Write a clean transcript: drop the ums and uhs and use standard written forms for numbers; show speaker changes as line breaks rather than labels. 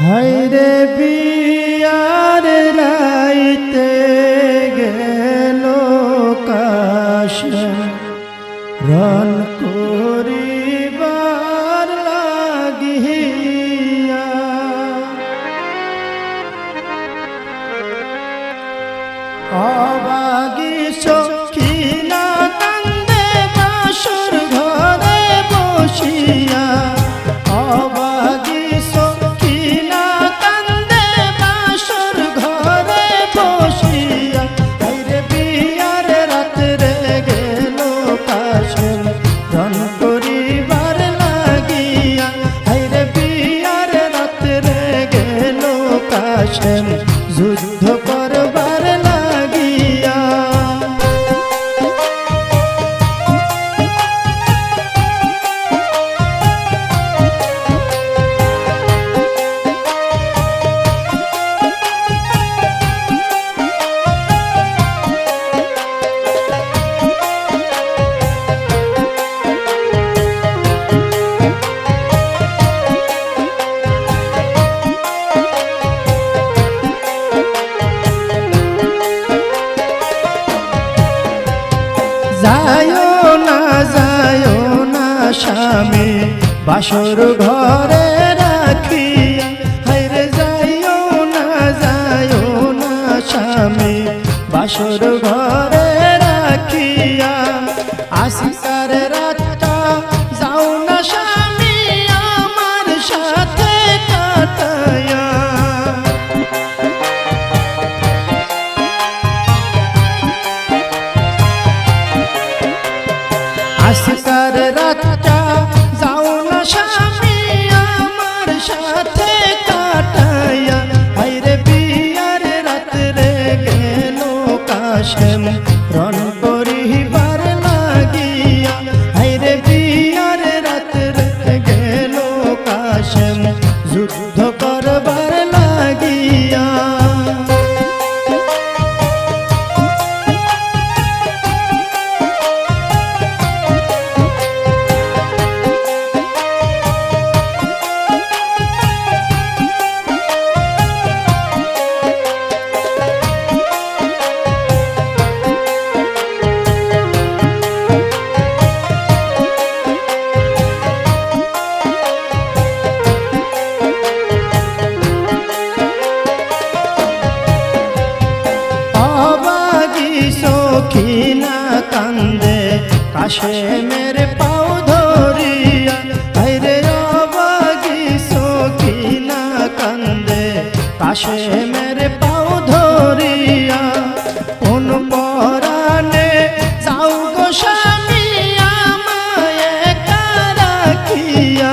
হায়রে বিয়ার রাইতে গেল কাশে রন করিবার লাগিয়া অবাগি সখিনা কান্দে বাসর ঘরে বসিয়া অবাগি সখিনা কান্দে বাসর ঘরে বসিয়া হায়রে বিয়ার রাত্রে গেল কাশে রন করিবার লাগিয়া হায়রে বিয়ার রাত্রে গেল কাশে যুদ্ধ করবার লাগিয়া যায়ও না স্বামী বাসর ঘরে রাখিয়া হায়রে যায়ও না স্বামী বাসর ঘরে রাখিয়া আসিকার রাতটা যাও না স্বামী আমার সাথে কাটায়া আসিকার রাতটা যাও না স্বামী আমার সাথে কাটায়া হায়রে বিয়ার রাত্রে গেল কাশে রন করিবার লাগিয়া হায়রে বিয়ার রাত্রে গেল কাশে যুদ্ধ করবার লাগিয়া সখিনা কান্দে কাশে মেরে পাও ধরিয়া হায়রে অবাগি সখিনা কান্দে কাশে মেরে পাও ধরিয়া কোন পরাণে যাও গো স্বামী আমায় একা রাখিয়া